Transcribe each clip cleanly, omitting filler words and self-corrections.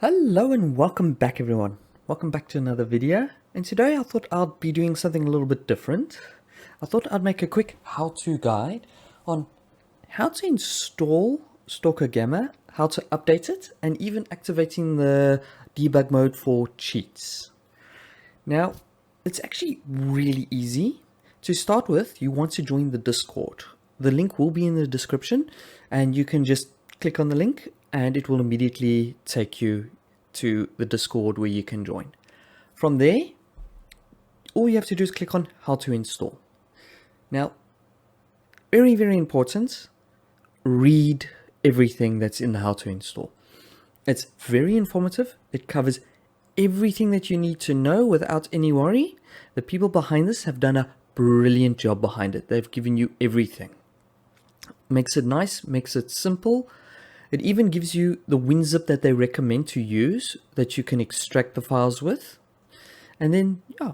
Hello and welcome back everyone. Welcome back to another video. And today I thought I'd be doing something a little bit different. I thought I'd make a quick how-to guide on how to install Stalker Gamma, how to update it, and even activating the debug mode for cheats. Now, it's actually really easy. To start with, you want to join the Discord. The link will be in the description and you can just click on the link and it will immediately take you to the Discord where you can join. From there, all you have to do is click on how to install. Now, very important, read everything that's in the how to install. It's very informative. It covers everything that you need to know without any worry. The people behind this have done a brilliant job behind it. They've given you everything. Makes it nice, makes it simple. It even gives you the WinZip that they recommend to use that you can extract the files with. And then, yeah,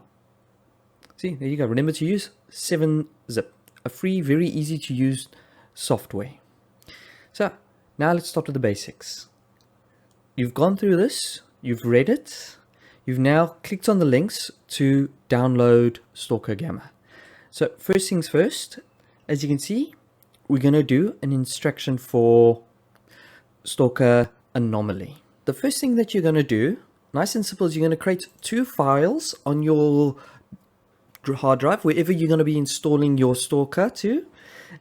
see, there you go. Remember to use 7-zip, a free, very easy to use software. So now let's start with the basics. You've gone through this, you've read it, you've now clicked on the links to download Stalker Gamma. So first things first, as you can see, we're going to do an instruction for Stalker Anomaly. The first thing that you're going to do, nice and simple, is you're going to create two files on your hard drive, wherever you're going to be installing your Stalker to,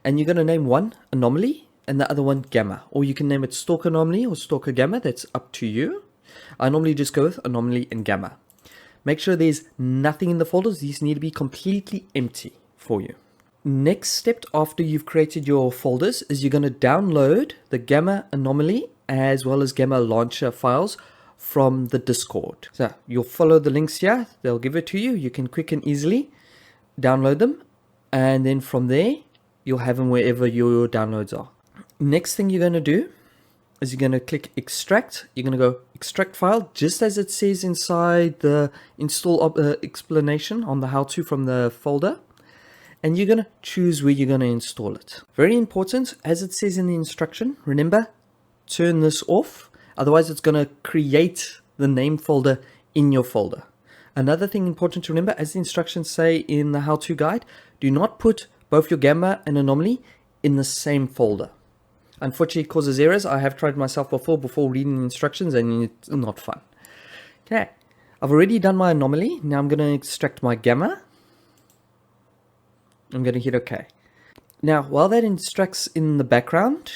and you're going to name one Anomaly and the other one Gamma, or you can name it Stalker Anomaly or Stalker Gamma, that's up to you. I normally just go with Anomaly and Gamma. Make sure there's nothing in the folders. These need to be completely empty for you. Next step after you've created your folders is you're going to download the Gamma Anomaly as well as Gamma Launcher files from the Discord. So you'll follow the links here. They'll give it to you. You can quick and easily download them. And then from there, you'll have them wherever your downloads are. Next thing you're going to do is you're going to click extract. You're going to go extract file just as it says inside the install explanation on the how to from the folder. And you're going to choose where you're going to install it. Very important, as it says in the instruction, remember, turn this off. Otherwise, it's going to create the name folder in your folder. Another thing important to remember, as the instructions say in the how-to guide, do not put both your Gamma and Anomaly in the same folder. Unfortunately, it causes errors. I have tried myself before reading the instructions, and it's not fun. Okay, I've already done my Anomaly. Now I'm going to extract my Gamma. I'm going to hit OK. Now, while that extracts in the background,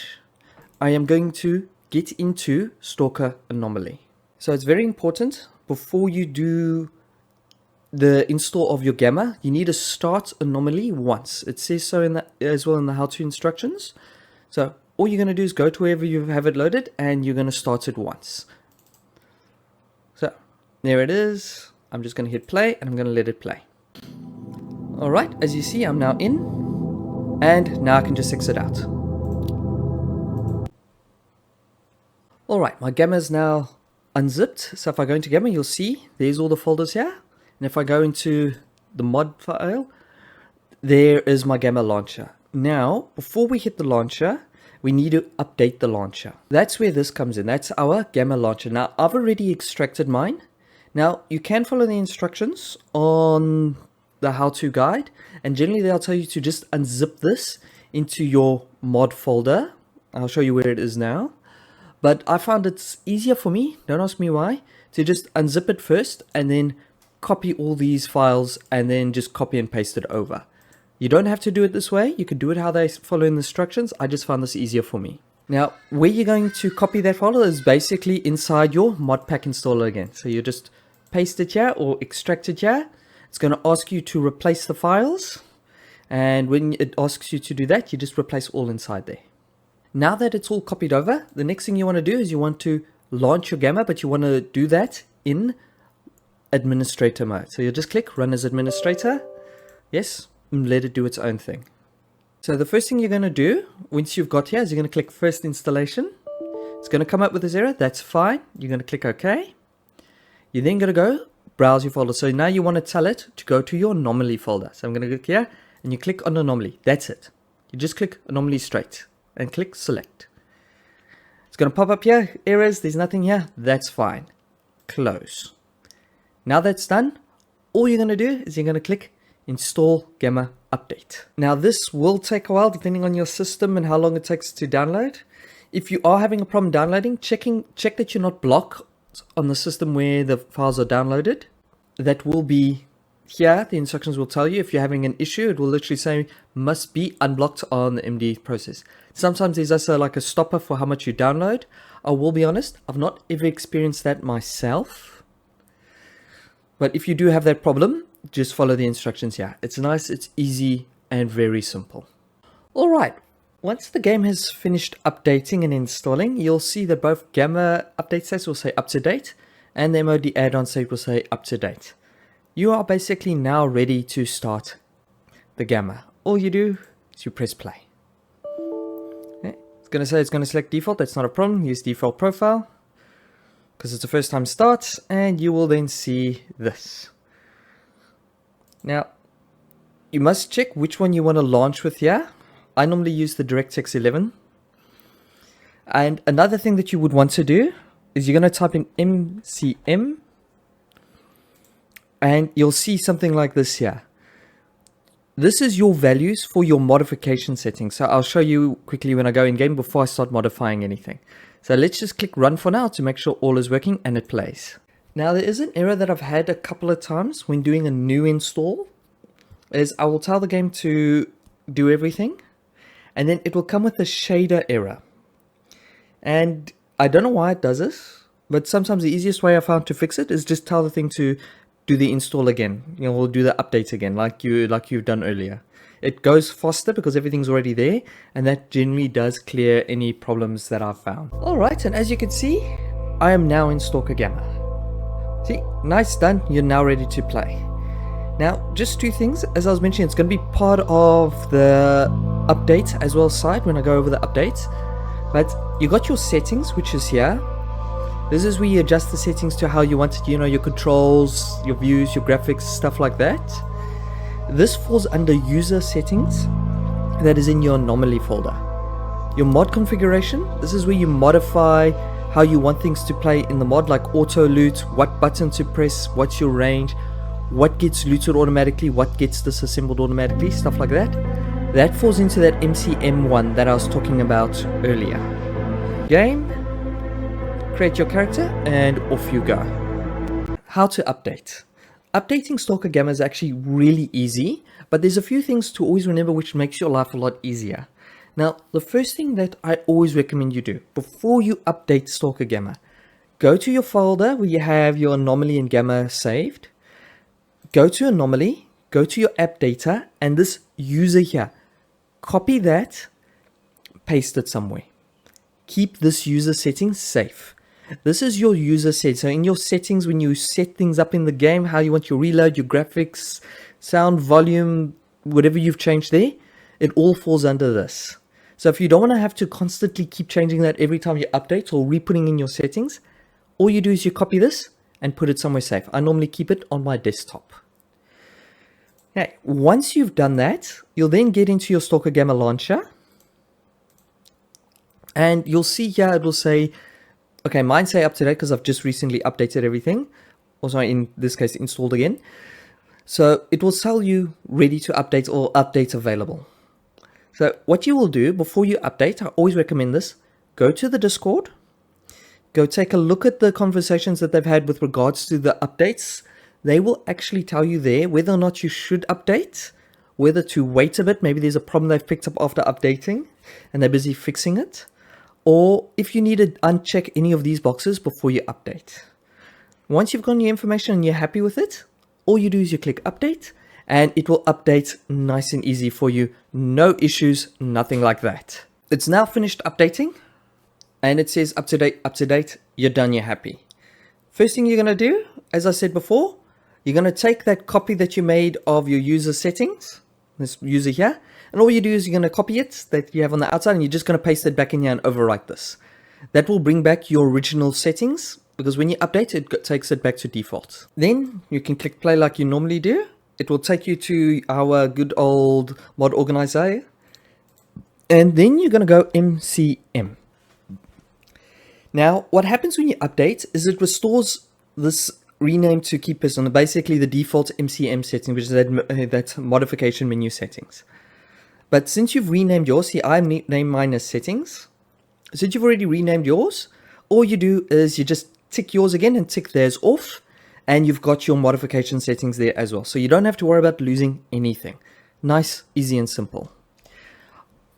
I am going to get into Stalker Anomaly. So it's very important before you do the install of your Gamma, you need to start Anomaly once. It says so in as well in the how-to instructions. So all you're going to do is go to wherever you have it loaded and you're going to start it once. So there it is. I'm just going to hit play and I'm going to let it play. Alright, as you see, I'm now in, and now I can just exit out. Alright, my Gamma is now unzipped, so if I go into Gamma, you'll see there's all the folders here, and if I go into the mod file, there is my Gamma launcher. Now, before we hit the launcher, we need to update the launcher. That's where this comes in, that's our Gamma launcher. Now, I've already extracted mine. Now, you can follow the instructions on the how-to guide, and generally they'll tell you to just unzip this into your mod folder. I'll show you where it is now, but I found it's easier for me, don't ask me why, to just unzip it first and then copy all these files and then just copy and paste it over. You don't have to do it this way. You can do it how they follow in the instructions. I just found this easier for me. Now, where you're going to copy that folder is basically inside your modpack installer again. So you just paste it here or extract it here. It's going to ask you to replace the files, and when it asks you to do that, you just replace all inside there. Now that it's all copied over, the next thing you want to do is you want to launch your Gamma, but you want to do that in administrator mode. So you'll just click run as administrator, yes, and let it do its own thing. So the first thing you're going to do once you've got here is you're going to click first installation. It's going to come up with this error, that's fine. You're going to click OK. You're then going to go browse your folder. So now you want to tell it to go to your Anomaly folder. So I'm going to click here and you click on Anomaly. That's it. You just click Anomaly straight and click select. It's going to pop up here, errors, there's nothing here, that's fine. Close. Now that's done, all you're going to do is you're going to click Install Gamma Update. Now this will take a while depending on your system and how long it takes to download. If you are having a problem downloading, check that you're not blocked on the system where the files are downloaded. That will be here. The instructions will tell you if you're having an issue. It will literally say must be unblocked on the MD process. Sometimes there's also like a stopper for how much you download. I will be honest, I've not ever experienced that myself. But if you do have that problem, just follow the instructions here. It's nice, it's easy, and very simple. Alright, once the game has finished updating and installing, you'll see that both Gamma update sets will say up to date, and the MOD add-on set will say up to date. You are basically now ready to start the Gamma. All you do is you press play. Okay. It's going to say it's going to select default, that's not a problem, use default profile, because it's the first time start, and you will then see this. Now, you must check which one you want to launch with here. I normally use the DirectX 11. And another thing that you would want to do is you're going to type in MCM and you'll see something like this here. This is your values for your modification settings. So I'll show you quickly when I go in game before I start modifying anything. So let's just click run for now to make sure all is working and it plays. Now there is an error that I've had a couple of times when doing a new install. Is I will tell the game to do everything and then it will come with a shader error. And I don't know why it does this, but sometimes the easiest way I found to fix it is just tell the thing to do the install again. You know, we'll do the update again like you've done earlier. It goes faster because everything's already there, and that generally does clear any problems that I've found. Alright, and as you can see, I am now in Stalker Gamma. See, nice, done, you're now ready to play. Now, just two things, as I was mentioning, it's going to be part of the update as well side when I go over the updates. But you got your settings, which is here. This is where you adjust the settings to how you want it, you know, your controls, your views, your graphics, stuff like that. This falls under user settings, that is in your anomaly folder. Your mod configuration, this is where you modify how you want things to play in the mod, like auto loot, what button to press, what's your range, what gets looted automatically, what gets disassembled automatically, stuff like that. That falls into that MCM one that I was talking about earlier. Game, create your character, and off you go. How to update. Updating Stalker Gamma is actually really easy, but there's a few things to always remember which makes your life a lot easier. Now, the first thing that I always recommend you do before you update Stalker Gamma, go to your folder where you have your anomaly and gamma saved. Go to anomaly, go to your app data, and this user here, copy that, paste it somewhere. Keep this user setting safe. This is your user set. So in your settings, when you set things up in the game, how you want your reload, your graphics, sound, volume, whatever you've changed there, it all falls under this. So if you don't want to have to constantly keep changing that every time you update or re-putting in your settings, all you do is you copy this and put it somewhere safe. I normally keep it on my desktop. Okay, once you've done that, you'll then get into your Stalker Gamma launcher. And you'll see here it will say, okay, mine say up to date because I've just recently updated everything. Also in this case, installed again. So it will tell you ready to update or update available. So what you will do before you update, I always recommend this, go to the Discord, go take a look at the conversations that they've had with regards to the updates. They will actually tell you there whether or not you should update, whether to wait a bit, maybe there's a problem they've picked up after updating and they're busy fixing it, or if you need to uncheck any of these boxes before you update. Once you've gotten your information and you're happy with it, all you do is you click update and it will update nice and easy for you. No issues, nothing like that. It's now finished updating and it says up to date, you're done, you're happy. First thing you're going to do, as I said before, you're going to take that copy that you made of your user settings, this user here, and all you do is you're going to copy it that you have on the outside and you're just going to paste it back in here and overwrite this. That will bring back your original settings because when you update it takes it back to default. Then you can click play like you normally do. It will take you to our good old mod organizer. And then you're going to go MCM. Now, what happens when you update is it restores this rename to keep us on basically the default MCM setting, which is that modification menu settings. But since you've renamed yours, see, I named mine as settings. Since you've already renamed yours, all you do is you just tick yours again and tick theirs off, and you've got your modification settings there as well. So you don't have to worry about losing anything. Nice, easy, and simple.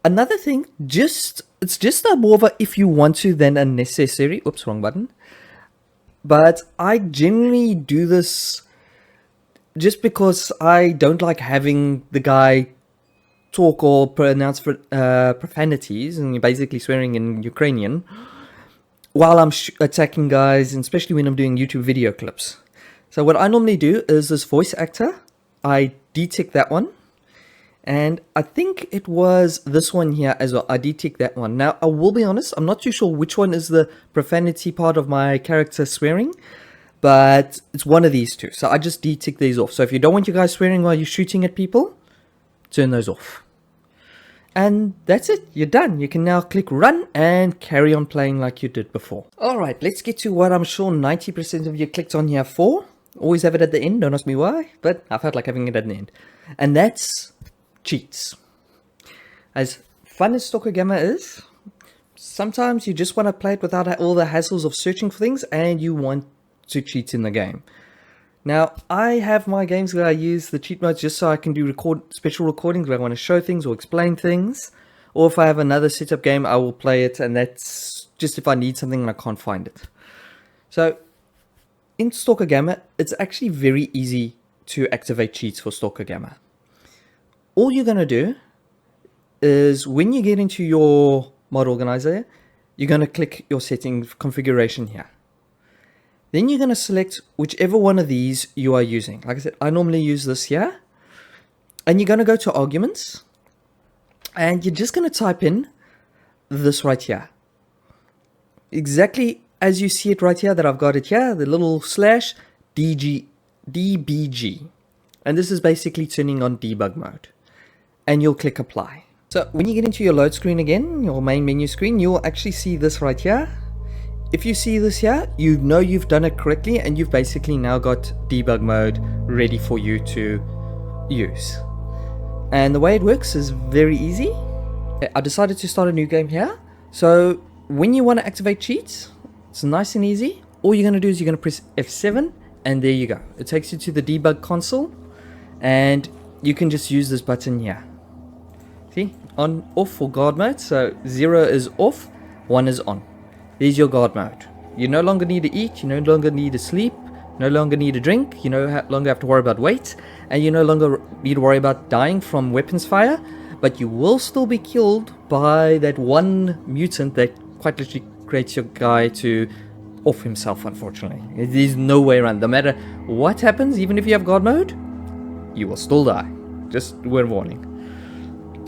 Another thing, it's just more of a if you want to than a necessary. Oops, wrong button. But I generally do this just because I don't like having the guy talk or pronounce profanities, and you're basically swearing in Ukrainian, while I'm attacking guys, and especially when I'm doing YouTube video clips. So what I normally do is this voice actor, I detick that one. And I think it was this one here as well. I detick that one. Now, I will be honest, I'm not too sure which one is the profanity part of my character swearing, but it's one of these two. So I just detick these off. So if you don't want you guys swearing while you're shooting at people, turn those off. And that's it. You're done. You can now click run and carry on playing like you did before. All right, let's get to what I'm sure 90% of you clicked on here for. Always have it at the end. Don't ask me why, but I felt like having it at the end. And that's cheats. As fun as Stalker Gamma is, sometimes you just want to play it without all the hassles of searching for things, and you want to cheat in the game. Now, I have my games where I use the cheat modes just so I can do special recordings where I want to show things or explain things. Or if I have another setup game, I will play it, and that's just if I need something and I can't find it. So, in Stalker Gamma, it's actually very easy to activate cheats for Stalker Gamma. All you're going to do is when you get into your mod organizer, you're going to click your setting configuration here. Then you're going to select whichever one of these you are using. Like I said, I normally use this here. And you're going to go to arguments. And you're just going to type in this right here. Exactly as you see it right here that I've got it here. The little slash DBG. And this is basically turning on debug mode. And you'll click apply. So when you get into your load screen again, your main menu screen, you'll actually see this right here. If you see this here, you know you've done it correctly, and you've basically now got debug mode ready for you to use. And the way it works is very easy. I decided to start a new game here. So when you want to activate cheats, it's nice and easy. All you're going to do is you're going to press F7, and there you go. It takes you to the debug console, and you can just use this button here. See, on, off for guard mode. So 0 is off, 1 is on. There's your guard mode. You no longer need to eat, you no longer need to sleep, no longer need to drink, you no longer have to worry about weight, and you no longer need to worry about dying from weapons fire, but you will still be killed by that one mutant that quite literally creates your guy to off himself, unfortunately. There's no way around. No matter what happens, even if you have guard mode, you will still die. Just word of warning.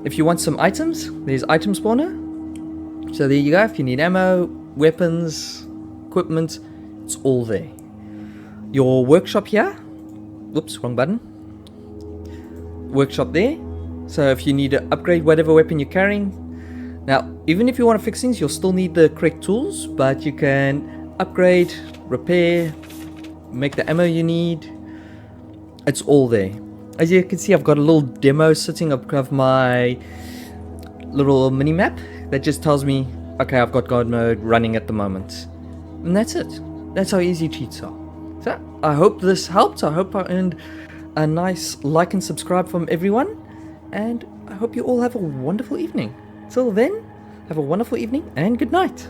If you want some items, there's item spawner. So there you go. If you need ammo, weapons, equipment, it's all there. Your workshop here. Whoops, wrong button. Workshop there. So if you need to upgrade whatever weapon you're carrying. Now, even if you want to fix things, you'll still need the correct tools, but you can upgrade, repair, make the ammo you need. It's all there. As you can see, I've got a little demo sitting above my little mini map that just tells me, okay, I've got guard mode running at the moment. And that's it. That's how easy cheats are. So, I hope this helped. I hope I earned a nice like and subscribe from everyone. And I hope you all have a wonderful evening. Till then, have a wonderful evening and good night.